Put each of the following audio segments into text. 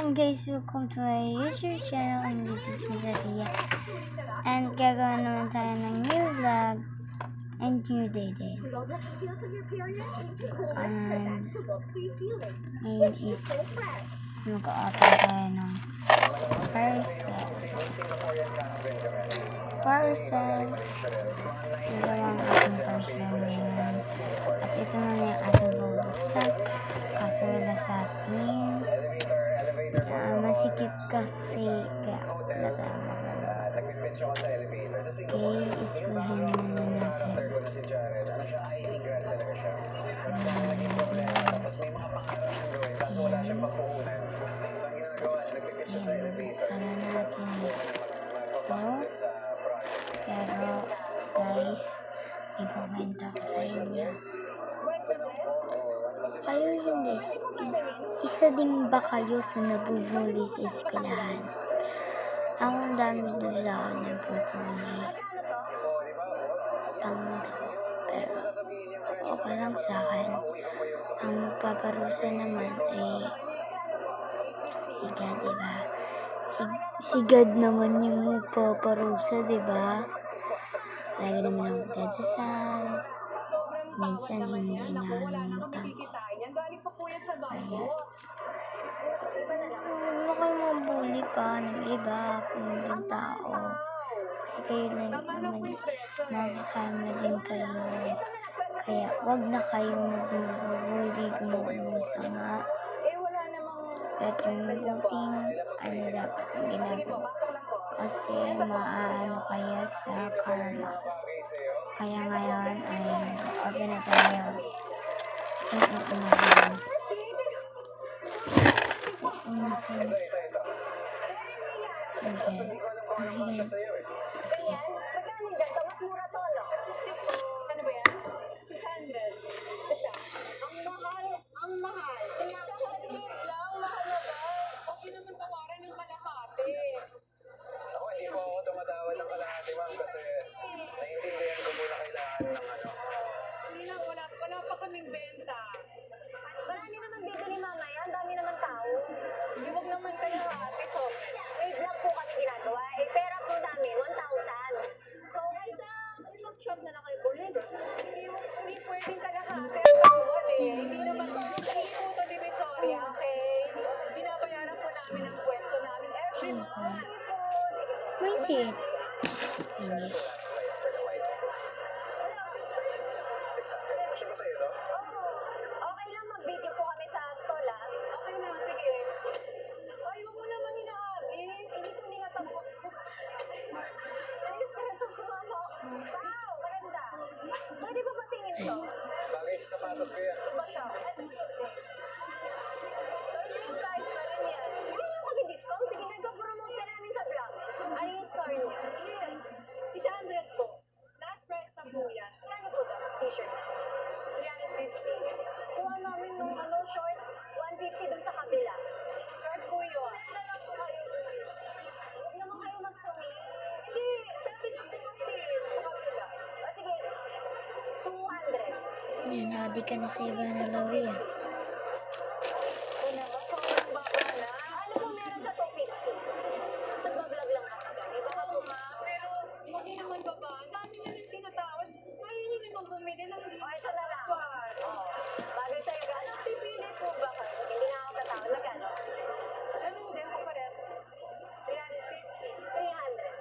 everyone guys, welcome to my YouTube channel and this is Miss Aria. And gagawa naman tayo ng new vlog and new day din. And ngayon is mag-a-open tayo ng parcel. Ito lang ang ating parcel ngayon. At ito na yung ating bubuksan. Kaso wala sa atin. Masikip kasi kaya wala tayong magagawa. Okay, ispuhin muna natin. Buksan na natin ito. Pero guys, may komento ko sa inyo. Kayo yun guys, isa din ba kayo sa nabubuli sa eskwelahan? Ako ang dami doon sa ako nabubuli. Pero okay lang sa akin. Ang magpaparusa naman ay si God, diba? Si God naman yung magpaparusa, diba? Lagi naman ako dadasal. Minsan hindi nakalimutan ko. Kaya, huwag na kayo mabuli pa ng iba kung ibang tao. Kasi kayo lang naman makakama din kayo. Kaya, huwag na kayong magbuli kung ano masama. At yung mabuting dapat yung ginagawa. Kasi maano kaya sa karma. Kaya ngayon ay open na tayo. Ang mahal. Okay naman tawaran ng kalahati. Ako hindi po ako tumatawad ng kalahati, ma'am, kasi naiintindihan ko muna kailangan ng ano. Hindi na, wala pa kaming benta. Marami naman bibili mamaya, ang dami naman tao. Huwag naman kayo ate ko. May vlog po kami ginagawa, pera po namin, 1,000. So, mag-shop na lang kayo ulit. Hindi pwedeng kalahati ang tawad eh. Hindi naman hindi po ito Divisoria, okay? Binabayaran po namin ang pwesto namin every month. Mindset. English. Kasi ba sa'yo to? Okay lang mag-video po kami sa stall, ah. Okay na, sige. Ay, huwag mo naman hinahabin. Hindi ko nilatampok. Nag-espresso po ako. Wow, maganda. Pwede ba patingin to? Bagay sa sapatos ko yan. Ba siya? Yung price na rin yan. Hindi naman kasi discount. Sige, nagpa-promote ka namin sa vlog. Ano yung store niya? Yes. 600 po. Last price na po yan. Kano po ba? T-shirt na. 350. Kuha namin nung short, 150 dun sa kabila. Short po yun. Huwag naman kayo mag-sumi. Hindi, 750 kasi. Sa kabila. O sige, 200. Yan, nadi ka na sa iba na lawi ah. Ito naman, sobrang baba na. Ano po meron sa 250? Nagbablog lang kasi kami. Baka po Pero, hindi naman baba. Ang dami niya rin tinatawad. Mahilig naman bumili ng O, ito na lang. Kwan. Bagay sa'yo, gano'n? Pipili po ba kayo? Hindi na ako tatawag na gano'n. Ano hindi ako pares? 350. 300.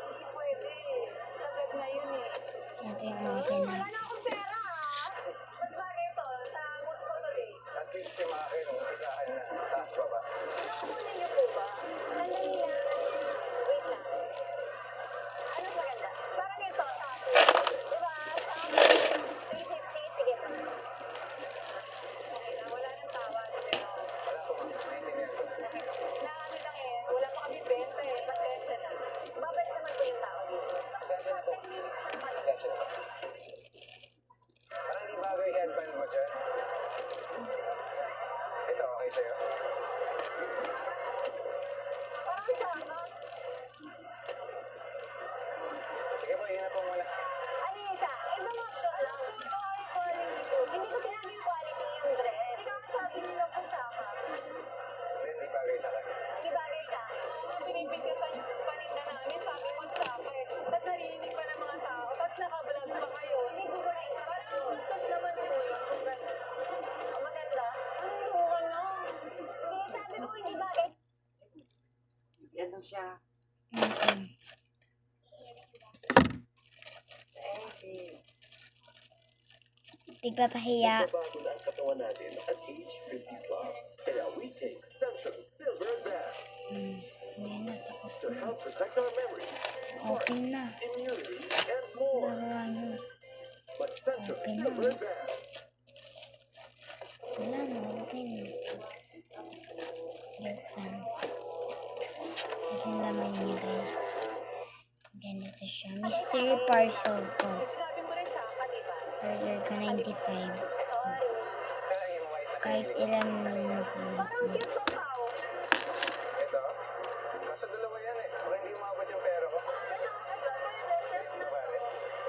Hindi pwede. Sagad na yun eh. Ito yung open Wala na. na akong pera, ha? Mas bagay ito sa mood ko today. At least si Maki nung isahan na. Taas pa ba? Nakukunin niyo po ba? Sandali na. Wait lang. Ano maganda? Parang ito, diba? Sa 350, sige pa. Okay na, wala nang tawad. Pero, Wala po, ma'am. Naiintindihan ko. na ano lang eh. Wala pa kami benta eh. Pasensya na. Babalik naman po yung tao dito. Pasensya na po. Pasensya na po. Parang di bagay headband mo dyan. Ito, okay sa'yo? Parang sama. Sige po, yun na po muna. Ano yung isa? Ibang option lang. Ito ay quality po. Hindi ko sinabing quality yung dress. Hindi ka sabi nila po sa lang siya. Mm-mm. Di ba pahiya? Nagbabago na ang katawan natin at age 50 plus. Kaya we take Centrum Silver Advance Ngayon na, tapos to na. help protect our memories, Open na. immunity, and more. Laruan nyo. But Centrum Okay na. Silver Advance Wala na, open. Joke lang. Ito yung laman niya, guys. Ganito siya. Mystery parcel to. Sinabi mo rin sa akin, di ba? Order ko 95. Sorry. kaya yung white na Kahit ilan yung Parang cute to, Pao. ito. Kaso dalawa yan eh. Baka hindi umabot yung pera ko. Bakit?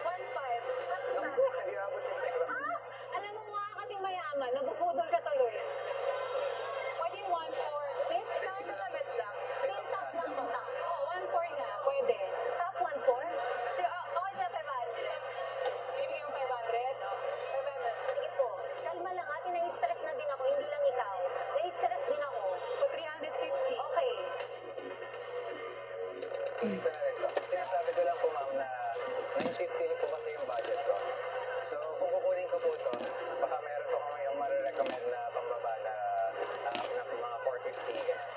1.5. Naku, hindi umabot yung pera ko. Alam mo nga kasi mayaman, nabubudol ka tuloy. Pwede 1.4. Please, isang sa labit lang. Please, top 1 to top. Oh, 1.4 nga. Pwede. Top 1.4? Sige, okay na 500. Bibigyan mo 500? 500. Sige po. Kalma lang ate, nai-stress na din ako. Hindi lang ikaw. Nai-stress din ako. So, 350. Okay. Sinasabi ko lang po ma'am na 950 po kasi yung budget ko. So kung kukunin ko po ito, baka meron po kami yung marirecommend na pambaba na mga 450 ganyan.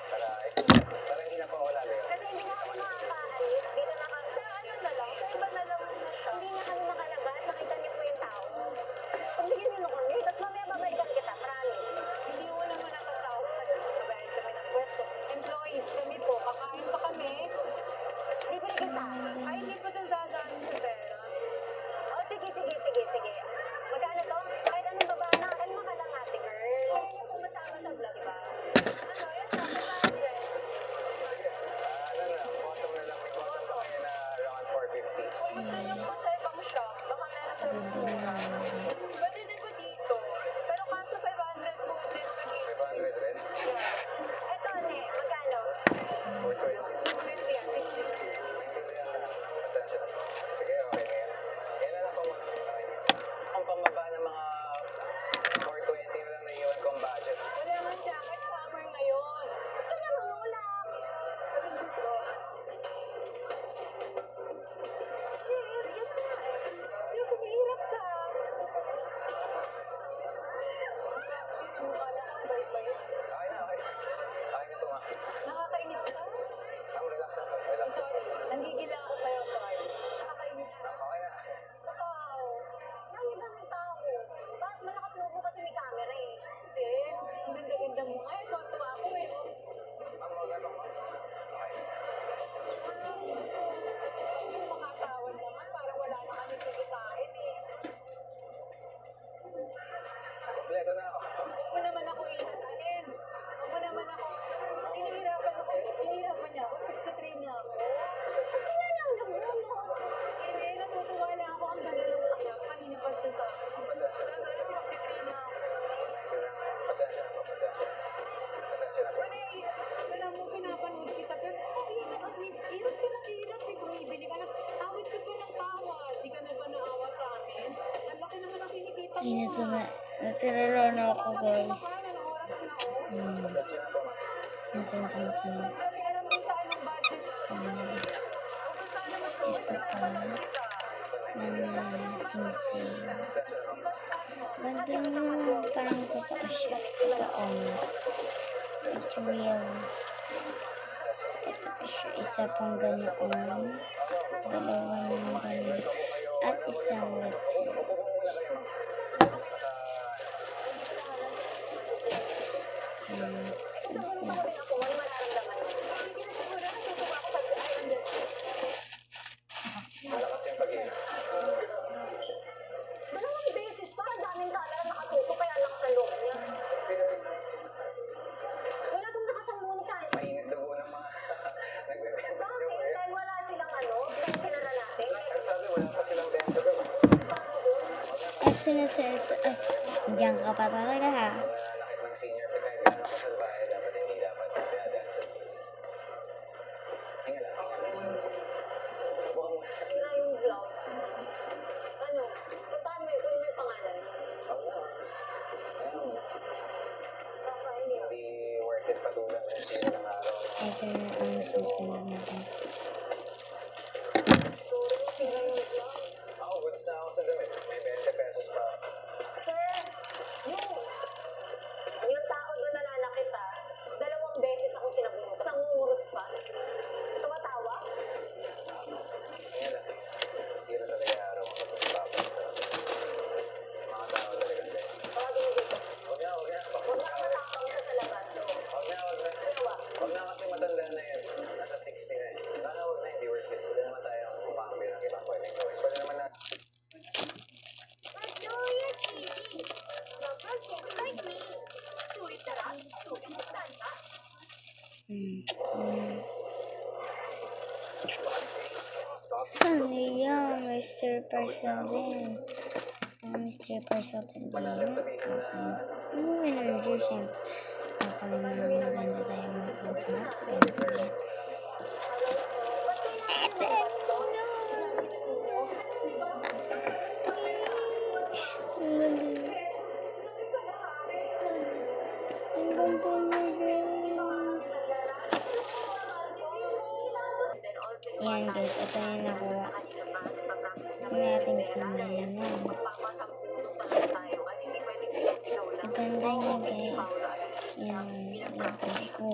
Para hindi na po ako lalayo. Kasi hindi nga ako makakaalis. Dito na kami. Sa ano na lang? Sa iba na lang na siya. Hindi na kami makalabas. Nakita niyo po yung tao. Pagbigyan niyo kami. Tapos mamaya babalikan kita. Promise. Hindi mo naman nakatawag kasi sabayan kami ng pwesto. Employees kami po, kakain pa kami. Libre kita. Ay, hindi pa dun dadaan sa pera. Oh, sige. Magkano to? Kahit anong baba na. Kalma ka lang ate girl. Kung sumasama sa vlog ba? Ano, yan na. 500. Sige, bottom na lang. May bottom pa kayo na around 450. Kung sa ibang shop, baka meron sa Pwede din po dito. Pero kaso 500 po din lagi. 500 rin. Eto, ne. Magkano? 420. 20 yan. 60. Maintindihan na. Pasensya na. Sige, okay na yan. Yan na lang po ma'am. Okay. Ang pambaba ng mga 420 na lang na iwan kong budget. Wala nga jacket summer ngayon. Ito na mga ulam. Hindi ako mahirap sa... Mukha na ang bay-bay. Okay na, okay. Okay na ito ma'am. Nakakainis ka? Ma'am, relax lang po. Relax lang. Sorry, nanggigila ako sa'yo, sorry. Nakakainis ka. Okay na. Wow. Dami-dami tao. Bakit malakas loob mo kasi may camera eh? Hindi, ang ganda-ganda mo. Ay, tuwa ako eh. Ma'am, huwag ano ma'am. Okay. Yung makatawan naman, parang wala na kami kikitain eh. Kompleto na ako. Huwag mo naman ako ihasain. Huwag mo naman ako, hinihirapan niya ako, 63 niya ako. Ina lang naman mo. Hindi, natutuwa lang ako ang ganda ng kanya. Kanina pa siya sa akin. Talaga, 63 na ako. Pasensya na po. Pasensya. Pasensya na po. Wala mo pinapanood kita, pero hirap at hirap ka ng hirap eh. Bumibili ka na, tawid ka pa ng tawad. Di ka na ba naawa sa amin? Ang laki naman ang kinikita mo. Natulala na ako, guys. Anong oras na oh? Pasensya na po ma'am. Nasaan ito ito na? Grabe, alam mo sa anong budget. Pangalabi. Huwag ka sana mas Ito pa. Singsing. Ganda mo. Parang totoo siya. Totoo. It's real. Ito pa siya. Isa pang ganoon. Dalawa ng ganoon. At isang little. Tapos na. Ako, ano mararamdaman mo? Malakas yung pag-iingat. Dalawang beses pa, ang daming camera nakatutok kaya lakas ang loob niya. Wala pong nakasambunin tayo. Mainit dugo ng mga nagbibenta. Bakit? Dahil wala silang ano, dahil kinara natin. Pero sabi, wala pa silang benta daw. Paano doon? At sinasas... Ay, diyan ka pa talaga ha. Nakit ng senior pag kahit gano'n ka sa bahay, dapat hindi dapat dadaan sa bus. Hinga lang, hinga lang. Buka mo. Na yung vlog. Ano? Puntahan mo yun, kunin mo yung pangalan. Ayun. Kakainin. Hindi worth it patulan ng senior ng araw. Ito na ang susunod natin. Ako, goods na ako sa damit. May 20 pesos pa. Sir, yung tao doon na nanakita, 2 beses ako sinabunod. Nangungurot pa. Tumatawa? Ayan lang. Sira talaga yung araw ko kapag babalik talaga. Mga tao talaga din. Tawagin mo dito. Huwag na. Huwag na matapang ka sa labas. Huwag na. Dalawa. Huwag na kasi matanda na yun. Nasa 60 na eh. Sana huwag na, hindi worth it. Pwede naman tayo kumambi ng ibang pwedeng gawin. Pwede naman na. Saan niya? Mr. Parcel din. Mr. Parcel din yun. Yung energy, syempre. Baka naman maganda tayo mag-map. Yan guys, ito yung nakuha. Ito natin kinalangan. Ang ganda niya guys. Yan, lagay ko.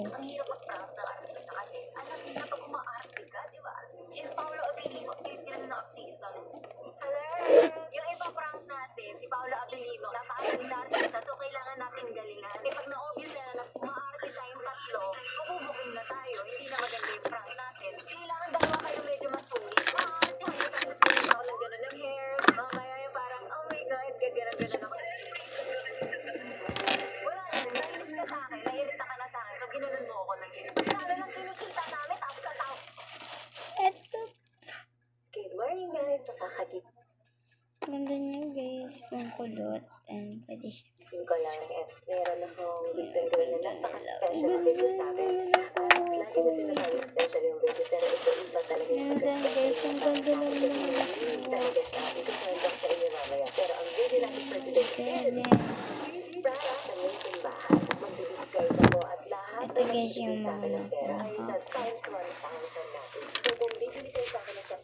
Yung ipa-prank natin, si Paolo Abilino, napakagaling na artista, so kailangan natin galingan. Kasi pag na-obvious na maarte tayong tatlo, mabubuking na tayo, hindi na maganda yung prank natin. Kailangan dalawa kayo medyo masungit. Maarte, hanggang sa gusto ako ng gano'n ng hair. Mamaya yung parang, oh my God, gagana-gana ako. Wala lang, nainis ka sa akin, nairita ka na sa akin, so ginanon mo ako ng hair. Lalo lang kinikita namin, tapos ka tao. Ito. Good morning guys, nakakagit. Ganda niya guys. Pang kulot. And pwede siya. Ko lang meron akong gusto gawin na napaka-special na video sa akin. Lagi na sinasabi special yung video, pero ito iba talaga yung Ganda guys. Ang ganda lang naman. talaga siya. Ikukwento ko sa inyo mamaya. Pero ang video natin for today is para sa Lincoln Bahay. Magbibigay ako at lahat Ito guys yung sa akin ng pera ay mga times 1,000 natin. So kung bibili kayo sa akin ng 10,000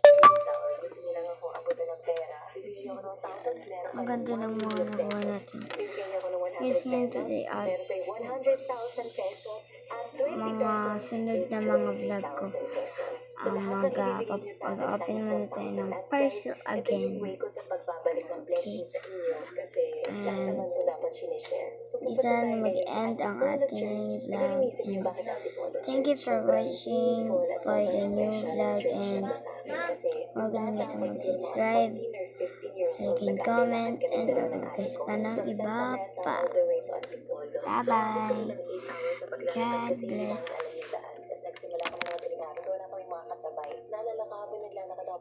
or gusto niyo lang akong abutan ng pera, bibili niyo ako ng 1,000, meron Ang ganda ng mga nakuha natin. bibigyan niyo ako ng 100 Yes, yan pesos, today at meron tayong 100,000 pesos at 20 mga pesos sunod na is mga vlog ko. 20,000 pesos. So, lahat ng Mag-open ibibigay niyo sa akin muna times tayo 1,000 ng at parcel ito yung again. way ko sa pagbabalik ng blessings sa inyo kasi lahat And naman ito dapat sinishare. So, di pupunta sana tayo ngayon mag-end sa ang Antipolo ating Church. Siguro vlog. inisip niyo bakit Antipolo Thank you Church? for Sobrang watching peaceful at for the sobrang new special vlog church and siya sa akin kasi huwag bata kalimutan ako siguro mga mag-subscribe, 14 or 15 years old, like and nag-aaral comment, kami and dalawa ng ate mag-request ko. pa ng From iba Santa Mesa pa. all the way to Antipolo. So, Bye-bye. kami ng 8 hours sa paglalakad God kasi hindi bless. namin alam yung daan. Tapos nagsimula kami ng madaling araw. So, wala kami mga kasabay. Naalala ko habang naglalakad ako